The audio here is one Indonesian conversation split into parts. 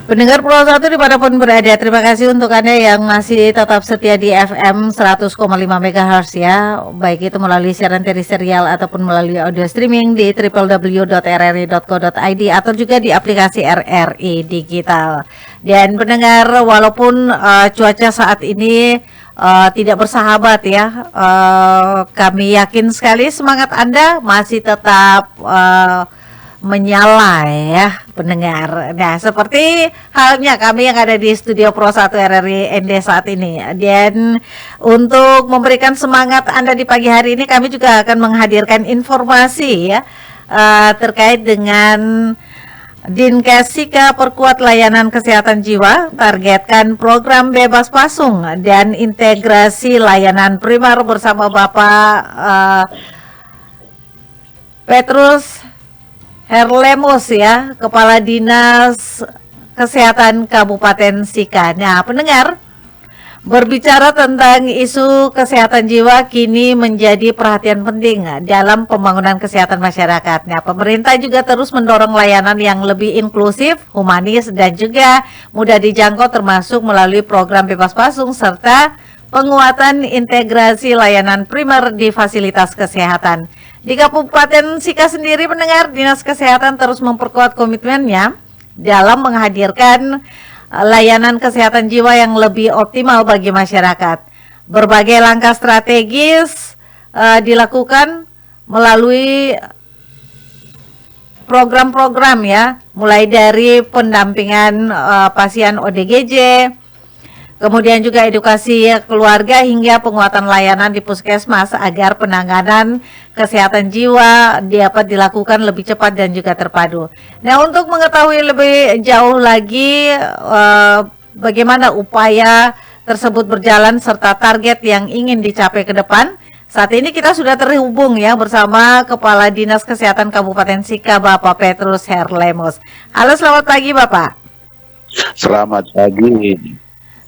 Pendengar Pulau 1 dimanapun berada, terima kasih untuk Anda yang masih tetap setia di FM 100,5 MHz ya, baik itu melalui siaran teritorial ataupun melalui audio streaming di www.rri.co.id atau juga di aplikasi RRI Digital. Dan pendengar, walaupun cuaca saat ini tidak bersahabat ya, kami yakin sekali semangat Anda masih tetap menyala ya pendengar. Nah, seperti halnya kami yang ada di studio Pro 1 RRI ND saat ini. Dan untuk memberikan semangat Anda di pagi hari ini, kami juga akan menghadirkan informasi ya terkait dengan Dinkes Sika perkuat layanan kesehatan jiwa, targetkan program bebas pasung dan integrasi layanan primer bersama Bapak Petrus Herlemus ya, Kepala Dinas Kesehatan Kabupaten Sika. Nah, pendengar, berbicara tentang isu kesehatan jiwa kini menjadi perhatian penting dalam pembangunan kesehatan masyarakat. Nah, pemerintah juga terus mendorong layanan yang lebih inklusif, humanis, dan juga mudah dijangkau termasuk melalui program bebas pasung serta penguatan integrasi layanan primer di fasilitas kesehatan. Di Kabupaten Sika sendiri, pendengar, Dinas Kesehatan terus memperkuat komitmennya dalam menghadirkan layanan kesehatan jiwa yang lebih optimal bagi masyarakat. Berbagai langkah strategis dilakukan melalui program-program ya, mulai dari pendampingan pasien ODGJ, kemudian juga edukasi keluarga hingga penguatan layanan di puskesmas agar penanganan kesehatan jiwa dapat dilakukan lebih cepat dan juga terpadu. Nah, untuk mengetahui lebih jauh lagi bagaimana upaya tersebut berjalan serta target yang ingin dicapai ke depan, saat ini kita sudah terhubung ya bersama Kepala Dinas Kesehatan Kabupaten Sika, Bapak Petrus Herlemus. Halo, selamat pagi Bapak. Selamat pagi.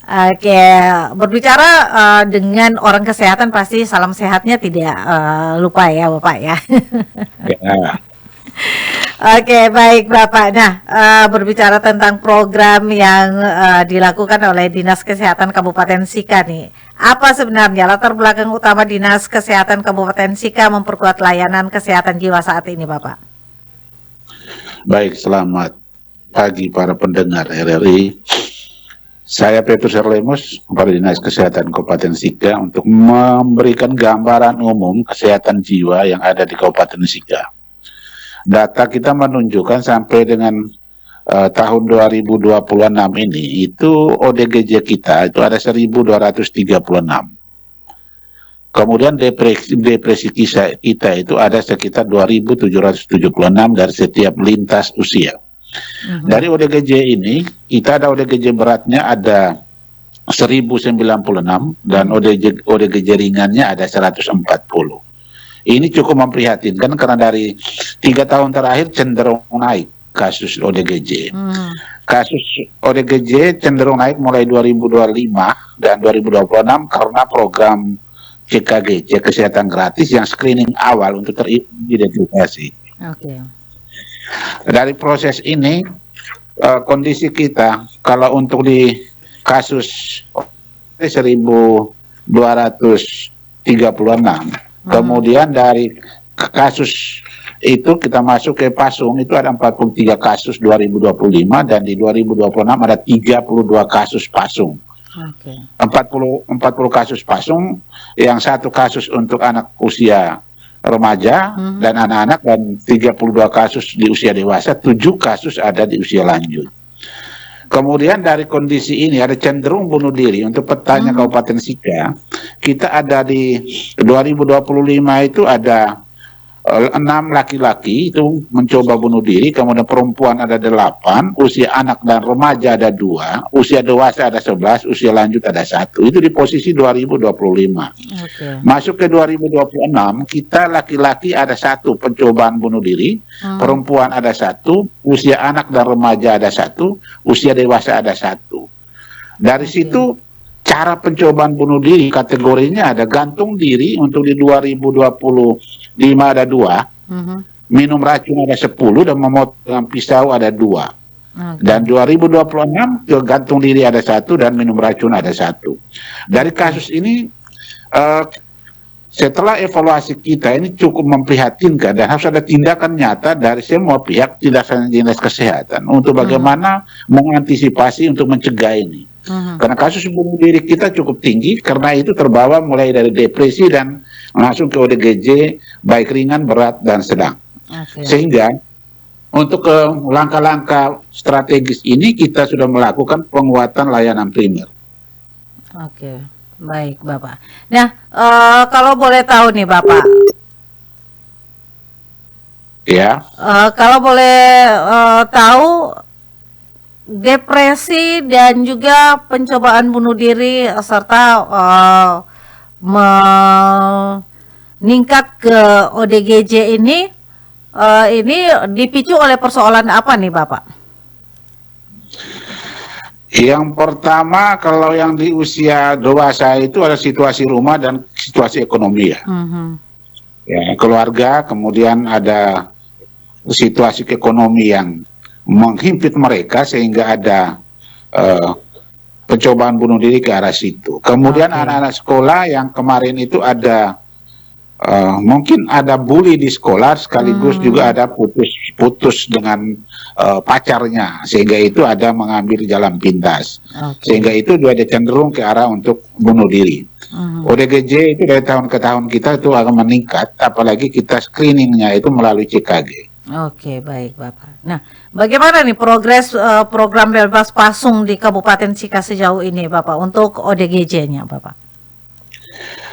Oke, berbicara dengan orang kesehatan pasti salam sehatnya tidak lupa ya Bapak ya. Ya. Oke, baik Bapak. Nah, berbicara tentang program yang dilakukan oleh Dinas Kesehatan Kabupaten Sika nih, apa sebenarnya latar belakang utama Dinas Kesehatan Kabupaten Sika memperkuat layanan kesehatan jiwa saat ini Bapak? Baik, selamat pagi para pendengar RRI. Saya Petrus Herlemus, Kepala Dinas Kesehatan Kabupaten Sika, untuk memberikan gambaran umum kesehatan jiwa yang ada di Kabupaten Sika. Data kita menunjukkan sampai dengan tahun 2026 ini, itu ODGJ kita itu ada 1.236. Kemudian depresi kita itu ada sekitar 2.776 dari setiap lintas usia. Dari ODGJ ini, kita ada ODGJ beratnya ada 1096 dan ODGJ ringannya ada 140. Ini cukup memprihatinkan karena dari 3 tahun terakhir cenderung naik kasus ODGJ. Kasus ODGJ cenderung naik mulai 2025 dan 2026 karena program CKG, cek kesehatan gratis yang screening awal untuk teridentifikasi. Oke. Dari proses ini, kondisi kita kalau untuk di kasus 1.236, kemudian dari kasus itu kita masuk ke pasung itu ada 43 kasus 2025 dan di 2026 ada 32 kasus pasung. Oke. 40 kasus pasung, yang 1 kasus untuk anak usia remaja dan anak-anak, dan 32 kasus di usia dewasa, 7 kasus ada di usia lanjut. Kemudian dari kondisi ini ada cenderung bunuh diri. Untuk petanya Kabupaten Sika, kita ada di 2025 itu ada 6 laki-laki itu mencoba bunuh diri, kemudian perempuan ada 8, usia anak dan remaja ada 2, usia dewasa ada 11, usia lanjut ada 1. Itu di posisi 2025. Okay. Masuk ke 2026, kita laki-laki ada 1 pencobaan bunuh diri, perempuan ada 1, usia anak dan remaja ada 1, usia dewasa ada 1. Dari situ cara pencobaan bunuh diri kategorinya ada gantung diri untuk di 2025 ada 2, minum racun ada 10, dan memotong pisau ada 2. Oke. Dan 2026 gantung diri ada 1 dan minum racun ada 1. Dari kasus ini setelah evaluasi kita ini cukup memprihatinkan dan harus ada tindakan nyata dari semua pihak, tidak hanya dinas kesehatan, untuk bagaimana mengantisipasi untuk mencegah ini. Karena kasus bunuh diri kita cukup tinggi, karena itu terbawa mulai dari depresi dan langsung ke ODGJ, baik ringan, berat, dan sedang. Sehingga untuk langkah-langkah strategis ini kita sudah melakukan penguatan layanan primer. Oke, baik Bapak. Nah, kalau boleh tahu nih Bapak, Ya, kalau boleh tahu, depresi dan juga pencobaan bunuh diri serta meningkat ke ODGJ ini dipicu oleh persoalan apa nih Bapak? yang pertama kalau yang di usia dewasa itu ada situasi rumah dan situasi ekonomi ya. Ya, keluarga, kemudian ada situasi ekonomi yang menghimpit mereka sehingga ada pencobaan bunuh diri ke arah situ. Kemudian anak-anak sekolah yang kemarin itu ada mungkin ada bully di sekolah, sekaligus juga ada putus dengan pacarnya, sehingga itu ada mengambil jalan pintas, sehingga itu juga ada cenderung ke arah untuk bunuh diri. ODGJ itu dari tahun ke tahun kita itu akan meningkat, apalagi kita screeningnya itu melalui CKG. Oke, baik Bapak. Nah, bagaimana nih progres program bebas pasung di Kabupaten Sika sejauh ini Bapak untuk ODGJ-nya Bapak?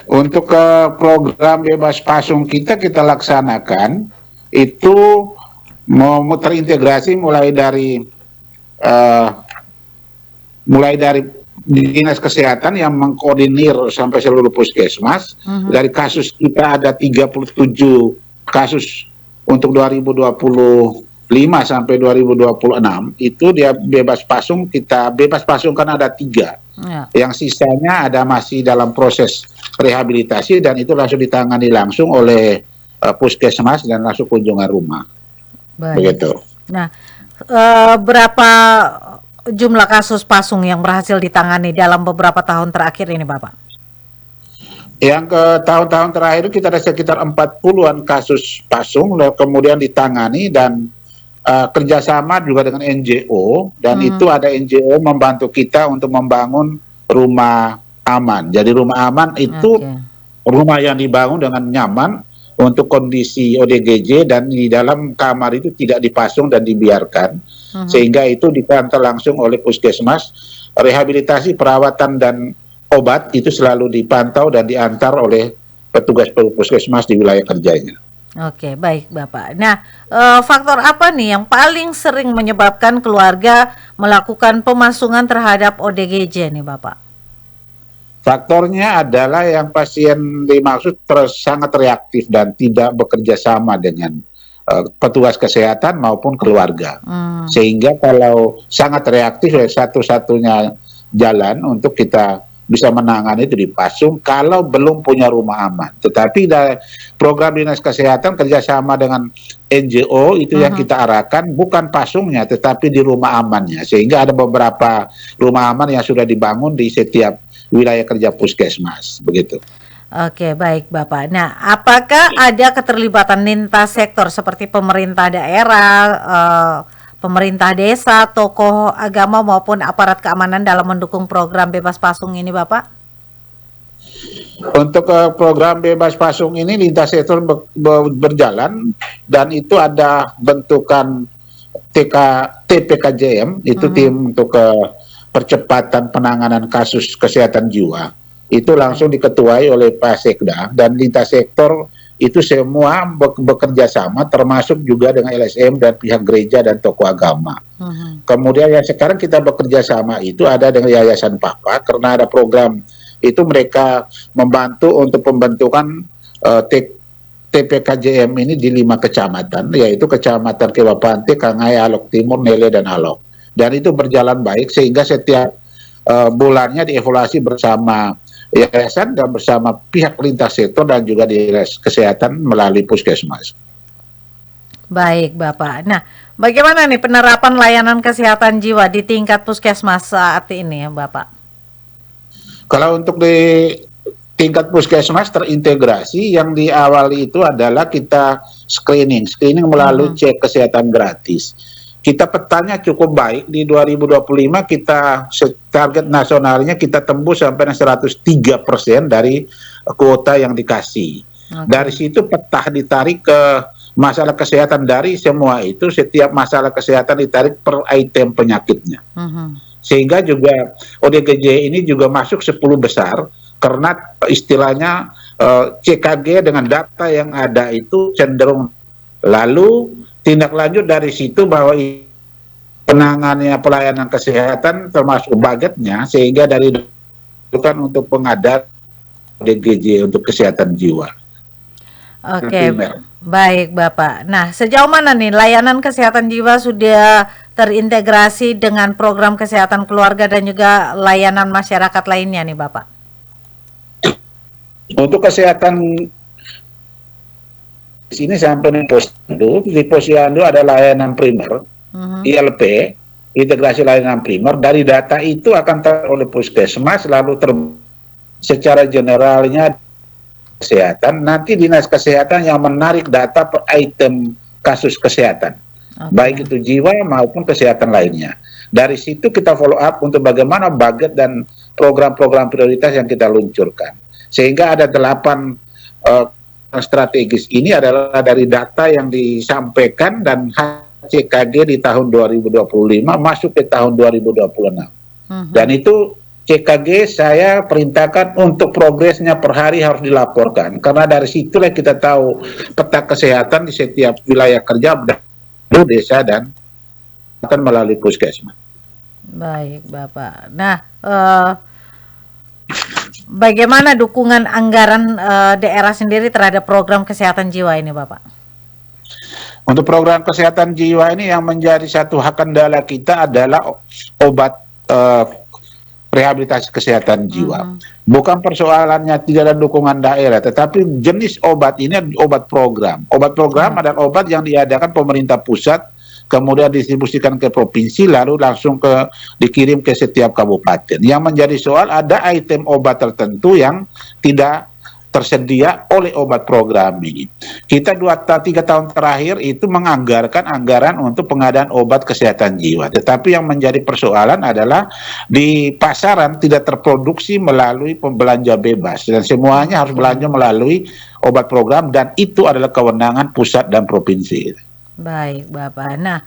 Untuk program bebas pasung kita laksanakan itu terintegrasi mulai dari dinas kesehatan yang mengkoordinir sampai seluruh puskesmas. Dari kasus kita ada 37 kasus untuk 2025 sampai 2026 itu dia bebas pasung, kita bebas pasung kan ada 3. Yang sisanya ada masih dalam proses rehabilitasi dan itu langsung ditangani langsung oleh puskesmas dan langsung kunjungan rumah. Baik. Begitu. Nah, berapa jumlah kasus pasung yang berhasil ditangani dalam beberapa tahun terakhir ini Bapak? Yang ke tahun-tahun terakhir itu kita ada sekitar 40-an kasus pasung, kemudian ditangani dan kerjasama juga dengan NGO, dan itu ada NGO membantu kita untuk membangun rumah aman. Jadi rumah aman itu rumah yang dibangun dengan nyaman untuk kondisi ODGJ, dan di dalam kamar itu tidak dipasung dan dibiarkan, sehingga itu dipantau langsung oleh puskesmas. Rehabilitasi, perawatan, dan obat itu selalu dipantau dan diantar oleh petugas puskesmas di wilayah kerjanya. Oke, baik Bapak. Nah, faktor apa nih yang paling sering menyebabkan keluarga melakukan pemasungan terhadap ODGJ nih Bapak? Faktornya adalah yang pasien dimaksud sangat reaktif dan tidak bekerja sama dengan petugas kesehatan maupun keluarga. Sehingga kalau sangat reaktif, satu-satunya jalan untuk kita bisa menangani itu dipasung kalau belum punya rumah aman. Tetapi dari program dinas kesehatan kerjasama dengan NGO itu yang kita arahkan bukan pasungnya tetapi di rumah amannya, sehingga ada beberapa rumah aman yang sudah dibangun di setiap wilayah kerja puskesmas, begitu. Oke, baik Bapak. Nah, apakah ada keterlibatan lintas sektor seperti pemerintah daerah, pemerintah desa, tokoh agama maupun aparat keamanan dalam mendukung program bebas pasung ini Bapak? Untuk program bebas pasung ini lintas sektor berjalan, dan itu ada bentukan TPKJM, itu tim untuk percepatan penanganan kasus kesehatan jiwa. Itu langsung diketuai oleh Pak Sekda, dan lintas sektor itu semua bekerja sama, termasuk juga dengan LSM dan pihak gereja dan tokoh agama. Kemudian yang sekarang kita bekerja sama itu ada dengan Yayasan Papa, karena ada program itu mereka membantu untuk pembentukan TPKJM ini di 5 kecamatan, yaitu Kecamatan Kewapante, Kangay, Alok Timur, Nele, dan Alok. Dan itu berjalan baik sehingga setiap bulannya dievaluasi bersama yayasan dan bersama pihak lintas sektor dan juga dinas kesehatan melalui puskesmas. Baik, Bapak. Nah, bagaimana nih penerapan layanan kesehatan jiwa di tingkat puskesmas saat ini ya, Bapak? Kalau untuk di tingkat puskesmas terintegrasi, yang diawali itu adalah kita screening melalui Mhm. cek kesehatan gratis. Kita petanya cukup baik di 2025, kita target nasionalnya kita tembus sampai 103% dari kuota yang dikasih. Dari Oke. situ peta ditarik ke masalah kesehatan, dari semua itu setiap masalah kesehatan ditarik per item penyakitnya. Mhm. Sehingga juga ODGJ ini juga masuk 10 besar karena istilahnya CKG dengan data yang ada itu cenderung, lalu tindak lanjut dari situ bahwa penanganannya pelayanan kesehatan termasuk budgetnya, sehingga dari itu kan untuk pengadaan ODGJ untuk kesehatan jiwa Oke, primer. baik Bapak. Nah, sejauh mana nih layanan kesehatan jiwa sudah terintegrasi dengan program kesehatan keluarga dan juga layanan masyarakat lainnya nih Bapak? Untuk kesehatan di sini sampai di Posyandu ada layanan primer, Mhm. ILP, integrasi layanan primer. Dari data itu akan oleh puskesmas, lalu secara generalnya kesehatan, nanti dinas kesehatan yang menarik data per item kasus kesehatan, baik Oke. itu jiwa maupun kesehatan lainnya. Dari situ kita follow up untuk bagaimana budget dan program-program prioritas yang kita luncurkan. Sehingga ada 8 strategis ini adalah dari data yang disampaikan dan CKG di tahun 2025 masuk ke tahun 2026. Dan Mhm. itu CKG saya perintahkan untuk progresnya per hari harus dilaporkan, karena dari situlah kita tahu peta kesehatan di setiap wilayah kerja, desa, dan akan melalui puskesmas. Baik Bapak. Nah, bagaimana dukungan anggaran daerah sendiri terhadap program kesehatan jiwa ini Bapak? Untuk program kesehatan jiwa ini yang menjadi satu hak kendala kita adalah obat rehabilitasi kesehatan jiwa. Mhm. Bukan persoalannya tidak ada dukungan daerah, tetapi jenis obat ini obat program. Obat program Oh. adalah obat yang diadakan pemerintah pusat, kemudian distribusikan ke provinsi, lalu langsung dikirim ke setiap kabupaten. Yang menjadi soal, ada item obat tertentu yang tidak tersedia oleh obat program ini. Kita 2-3 tahun terakhir itu menganggarkan anggaran untuk pengadaan obat kesehatan jiwa. Tetapi yang menjadi persoalan adalah di pasaran tidak terproduksi melalui pembelanja bebas, dan semuanya harus Oke. belanja melalui obat program, dan itu adalah kewenangan pusat dan provinsi. Baik Bapak. Nah,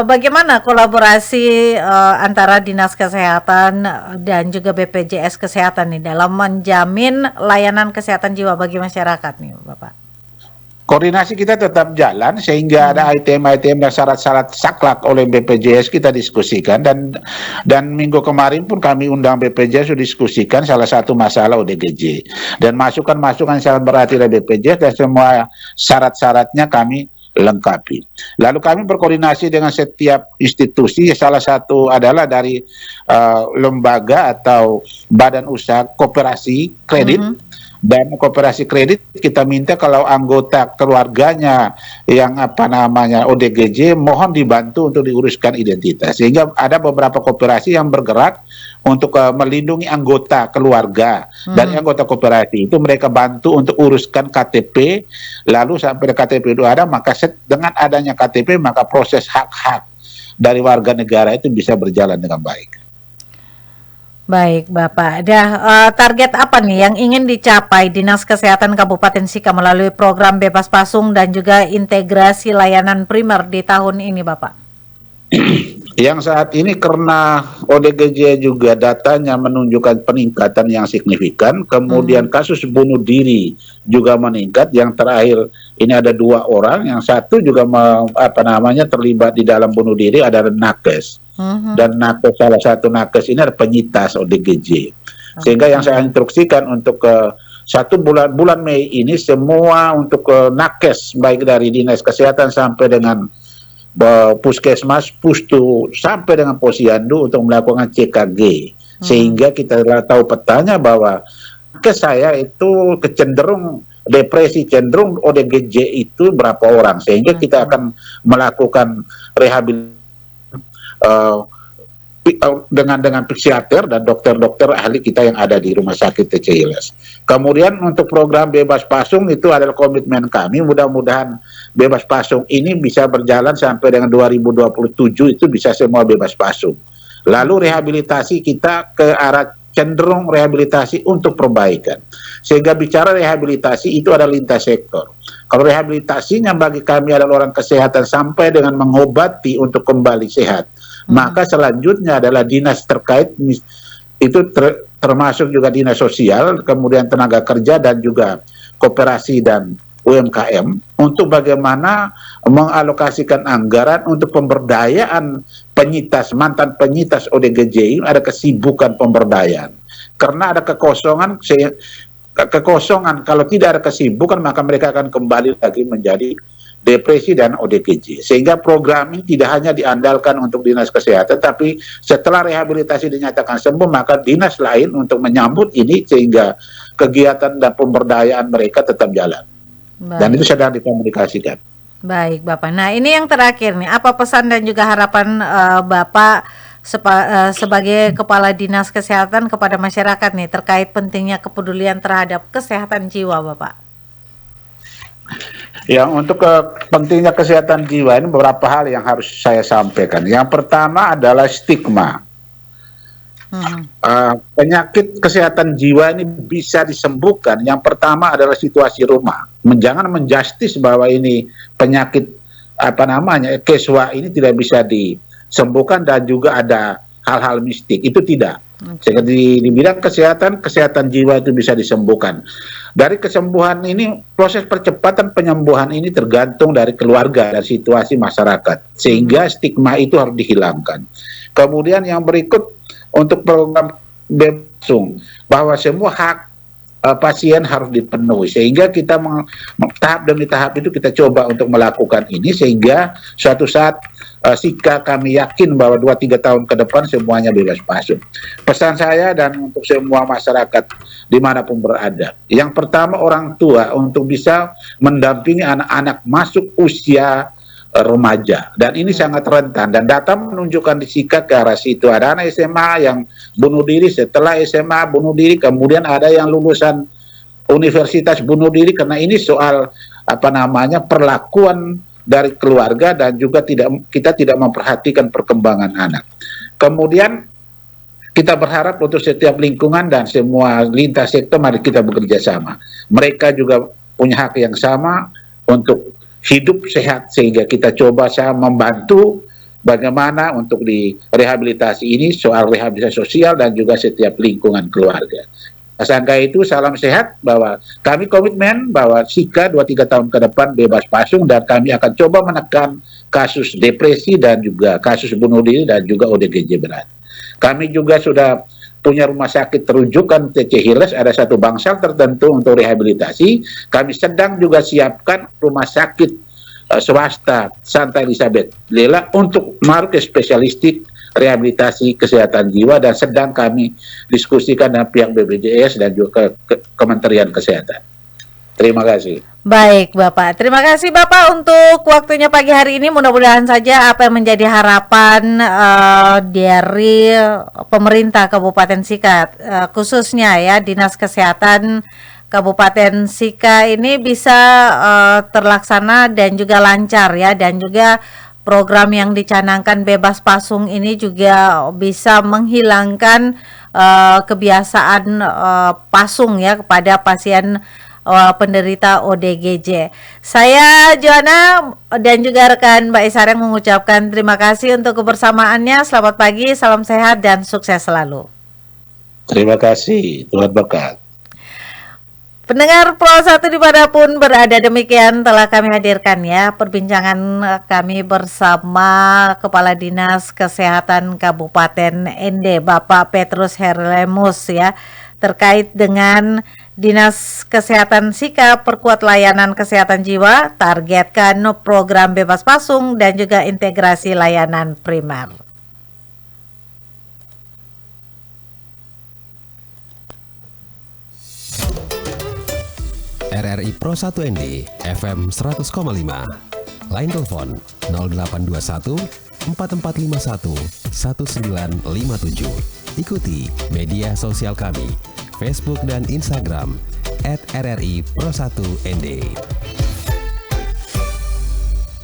bagaimana kolaborasi antara Dinas Kesehatan dan juga BPJS Kesehatan nih dalam menjamin layanan kesehatan jiwa bagi masyarakat nih, Bapak? Koordinasi kita tetap jalan, sehingga ada item-item dan syarat-syarat saklek oleh BPJS kita diskusikan, dan minggu kemarin pun kami undang BPJS untuk diskusikan salah satu masalah ODGJ, dan masukan-masukan sangat berarti dari BPJS, dan semua syarat-syaratnya kami lengkapi. Lalu kami berkoordinasi dengan setiap institusi, salah satu adalah dari lembaga atau badan usaha koperasi kredit. Mhm. Dan koperasi kredit kita minta kalau anggota keluarganya yang ODGJ, mohon dibantu untuk diuruskan identitas. Sehingga ada beberapa koperasi yang bergerak untuk melindungi anggota keluarga. Dari anggota koperasi itu mereka bantu untuk uruskan KTP, lalu sampai KTP itu ada, maka dengan adanya KTP maka proses hak-hak dari warga negara itu bisa berjalan dengan baik. Baik Bapak. Target apa nih yang ingin dicapai Dinas Kesehatan Kabupaten Sika melalui program bebas pasung dan juga integrasi layanan primer di tahun ini Bapak? Yang saat ini karena ODGJ juga datanya menunjukkan peningkatan yang signifikan, kemudian kasus bunuh diri juga meningkat. Yang terakhir ini ada 2 orang, yang satu juga terlibat di dalam bunuh diri, ada nakes. Dan nakes, salah satu nakes ini ada penyintas ODGJ. Sehingga yang saya instruksikan untuk bulan Mei ini semua untuk nakes, baik dari Dinas Kesehatan sampai dengan puskesmas, pustu, sampai dengan posyandu untuk melakukan CKG, sehingga kita tahu petanya bahwa saya itu kecenderung depresi cenderung ODGJ itu berapa orang, sehingga kita akan melakukan rehabilitasi dengan psikiater dan dokter-dokter ahli kita yang ada di Rumah Sakit TCILS. Kemudian untuk program bebas pasung itu adalah komitmen kami, mudah-mudahan bebas pasung ini bisa berjalan sampai dengan 2027 itu bisa semua bebas pasung. Lalu rehabilitasi kita ke arah cenderung rehabilitasi untuk perbaikan. Sehingga bicara rehabilitasi itu adalah lintas sektor. Kalau rehabilitasinya bagi kami adalah orang kesehatan sampai dengan mengobati untuk kembali sehat, maka selanjutnya adalah dinas terkait itu termasuk juga dinas sosial, kemudian tenaga kerja dan juga koperasi dan UMKM untuk bagaimana mengalokasikan anggaran untuk pemberdayaan penyintas, mantan penyintas ODGJ. Ada kesibukan pemberdayaan karena ada kekosongan kalau tidak ada kesibukan maka mereka akan kembali lagi menjadi depresi dan ODGJ. Sehingga program ini tidak hanya diandalkan untuk dinas kesehatan, tapi setelah rehabilitasi dinyatakan sembuh, maka dinas lain untuk menyambut ini sehingga kegiatan dan pemberdayaan mereka tetap jalan. Baik. Dan itu sedang dikomunikasikan. Baik, Bapak. Nah, ini yang terakhir nih, apa pesan dan juga harapan Bapak sebagai Kepala Dinas Kesehatan kepada masyarakat nih terkait pentingnya kepedulian terhadap kesehatan jiwa, Bapak? Ya, untuk pentingnya kesehatan jiwa ini beberapa hal yang harus saya sampaikan. Yang pertama adalah stigma. Penyakit kesehatan jiwa ini bisa disembuhkan. Yang pertama adalah situasi rumah. Jangan menjustis bahwa ini penyakit keswa ini tidak bisa disembuhkan dan juga ada hal-hal mistik. Itu tidak. Sehingga di bidang kesehatan jiwa itu bisa disembuhkan. Dari kesembuhan ini, proses percepatan penyembuhan ini tergantung dari keluarga dan situasi masyarakat. Sehingga stigma itu harus dihilangkan. Kemudian yang berikut untuk program bebasung, bahwa semua hak pasien harus dipenuhi. Sehingga kita tahap demi tahap itu kita coba untuk melakukan ini sehingga suatu saat jika kami yakin bahwa 2-3 tahun ke depan semuanya bebas pasung. Pesan saya dan untuk semua masyarakat dimanapun berada. Yang pertama orang tua untuk bisa mendampingi anak-anak masuk usia remaja. Dan ini sangat rentan. Dan data menunjukkan di Sika ke arah situ. Ada anak SMA yang bunuh diri, setelah SMA bunuh diri, kemudian ada yang lulusan universitas bunuh diri karena ini soal perlakuan dari keluarga dan juga kita tidak memperhatikan perkembangan anak. Kemudian kita berharap untuk setiap lingkungan dan semua lintas sektor mari kita bekerja sama. Mereka juga punya hak yang sama untuk hidup sehat sehingga kita coba membantu bagaimana untuk di rehabilitasi ini soal rehabilitasi sosial dan juga setiap lingkungan keluarga. Sangka itu salam sehat bahwa kami komitmen bahwa Sika 2-3 tahun ke depan bebas pasung dan kami akan coba menekan kasus depresi dan juga kasus bunuh diri dan juga ODGJ berat. Kami juga sudah punya rumah sakit terujukan TCILS, ada satu bangsal tertentu untuk rehabilitasi. Kami sedang juga siapkan rumah sakit swasta Santa Elizabeth Lela untuk market spesialistik rehabilitasi kesehatan jiwa dan sedang kami diskusikan dengan pihak BPJS dan juga Kementerian Kesehatan. Terima kasih. Baik Bapak, terima kasih Bapak untuk waktunya pagi hari ini. Mudah-mudahan saja apa yang menjadi harapan dari pemerintah Kabupaten Sika, khususnya ya Dinas Kesehatan Kabupaten Sika ini bisa terlaksana dan juga lancar ya, dan juga program yang dicanangkan bebas pasung ini juga bisa menghilangkan kebiasaan pasung ya kepada pasien penderita ODGJ. Saya Joanna dan juga rekan Mbak Isareng mengucapkan terima kasih untuk kebersamaannya. Selamat pagi, salam sehat dan sukses selalu. Terima kasih, Tuhan berkat. Pendengar Pro 1 dimanapun berada, demikian telah kami hadirkan ya perbincangan kami bersama Kepala Dinas Kesehatan Kabupaten Ende, Bapak Petrus Herlemus ya, terkait dengan Dinas Kesehatan Sika perkuat layanan kesehatan jiwa, targetkan program bebas pasung dan juga integrasi layanan primer. RRI Pro 1 ND FM 100,5. Line telepon 0821 4451 1957. Ikuti media sosial kami, Facebook dan Instagram @RRI Pro 1 ND.